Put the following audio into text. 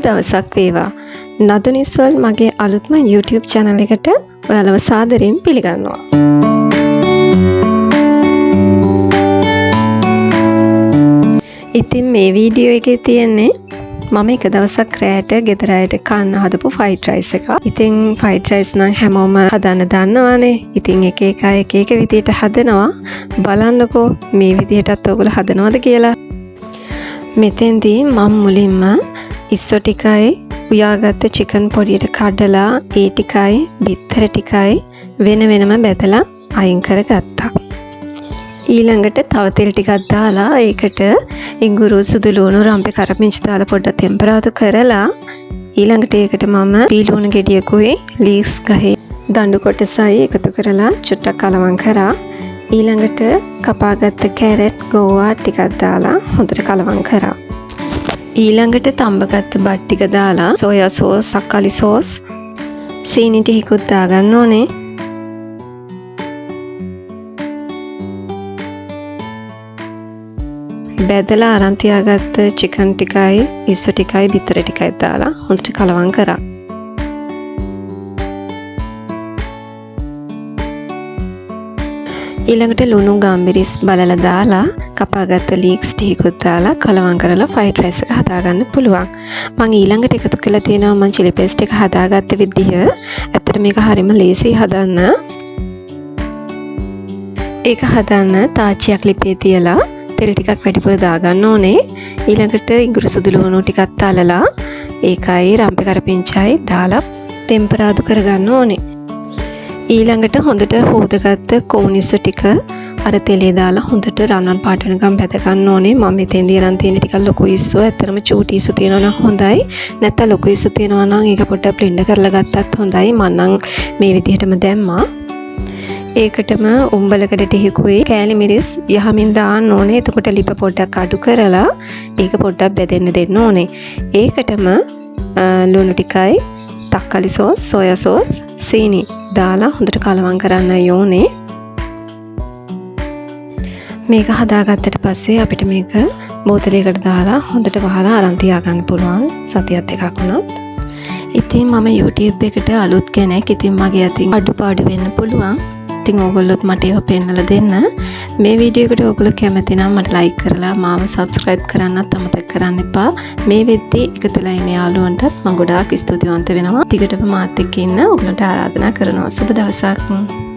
දවසක් වේවා. නදුනිස්වල් මගේ අලුත්ම YouTube channel එකට ඔයාලව සාදරයෙන් පිළිගන්නවා. ඉතින් මේ වීඩියෝ එකේ තියෙන්නේ මම එක දවසක් රෑට ගෙදර අයට කන්න හදපු ෆ්‍රයිඩ් රයිස් එක. ඉතින් ෆ්‍රයිඩ් රයිස් නම් හැමෝම හදන්න දන්නවනේ. ඉතින් එක එක විදියට හදනවා. බලන්නකෝ මේ විදියටත් ඔයගොල්ලෝ හදනවද කියලා. මෙතෙන්දී මම මුලින්ම ඉස්සෝ ටිකයි උයාගත්ත චිකන් පොඩියට කඩලා ඒ ටිකයි බිත්තර ටිකයි වෙන වෙනම බෙදලා අයින් කරගත්තා. ඊළඟට තව තෙල් ටිකක් දාලා ඒකට ඉඟුරු සුදු ලුණු රම්පේ කරපිංචි දාලා පොඩ්ඩක් ටෙම්පරාදු කරලා ඊළඟට ඒකට මම පීලුණු ගෙඩියකුයි ලීක්ස් ගහේ දඬු කොටසයි එකතු කරලා චුට්ටක් කලවම් කරා. ඊළඟට කපාගත්ත කැරට් ගෝවා ටිකක් දාලා හොඳට කලවම් කරා. ඊළඟට තඹගත්ත බත් ටික දාලා සෝයා සෝස්, තක්කාලි සෝස්, සීනි ටිකකුත් දාගන්න ඕනේ. බෙදලා අරන් තියාගත්ත චිකන් ටිකයි, ඉස්සු ටිකයි, බිත්තර ටිකයි දාලා හොඳට කලවම් කරා. ඊළඟට ලුණු ගම්බිරිස් බලලා දාලා කපාගත්ත ලීක්ස් ටිකකුත් දාලා කලවම් කරලා ෆ්‍රයිඩ් රයිස් එක හදාගන්න පුළුවන්. මම ඊළඟට එකතු කරලා තියෙනවා මම chili paste එක හදාගත්ත විදිහ. ඇත්තට මේක හරිම ලේසි හදන්න. ඒක හදන්න තාච්චියක් ලිපේ තියලා තෙල් ටිකක් වැඩිපුර දාගන්න ඕනේ. ඊළඟට ඉඟුරු සුදු ලුණු ටිකක් තාලලා ඒකයි රම්පේ කරපිංචයි දාලා ටෙම්පරාදු කරගන්න ඕනේ. ඊළඟට හොඳට හොදගත්ත කෝනිස්සු ටික අර තෙලේ දාලා හොඳට රන්වන් පාට වෙනකම් බැද ගන්න ඕනේ. මම මෙතෙන්දී අරන් තියෙන ටිකක් ලොකු ඉස්සු. ඇත්තටම චූටි ඉස්සු තියෙනවා නම් හොඳයි. නැත්නම් ලොකු ඉස්සු තියෙනවා නම් ඒක පොඩ්ඩක් බ්ලෙන්ඩ් කරලා ගත්තත් හොඳයි. මම නම් මේ විදිහටම දැම්මා. ඒකටම උම්බලකට ටිකකුයි කෑලි මිරිස් යහමින් දාන්න ඕනේ. එතකොට ලිප පොඩ්ඩක් අඩු කරලා ඒක පොඩ්ඩක් බෙදෙන්න දෙන්න ඕනේ. ඒකටම ලුණු ටිකයි, තක්කාලි සෝස්, සෝයා සෝස්, සීනි දාලා හොඳට කලවම් කරන්න ඕනේ. මේක හදාගත්තට පස්සේ අපිට මේක බෝතලයකට දාලා හොඳට වහලා අරන් තියාගන්න පුළුවන් සතියක් දෙකක් වුණත්. ඉතින් මම YouTube එකට අලුත් කෙනෙක්. ඉතින් මගේ අතින් අඩුපාඩු වෙන්න පුළුවන්. ඉතින් ඕගොල්ලොත් මට ඒව පෙන්නලා දෙන්න. මේ වීඩියෝ එකට ඕගොල්ලෝ කැමති නම් මට ලයික් කරලා මාව subscribe කරන්නත් අමතක කරන්න එපා. මේ වෙද්දී එකතුලා ඉන්න යාළුවන්ටත් මම ගොඩාක් ස්තුතිවන්ත වෙනවා. ටිකටම මාත් එක්ක ඉන්න ඕගොල්ලන්ට ආරාධනා කරනවා. සුබ දවසක්.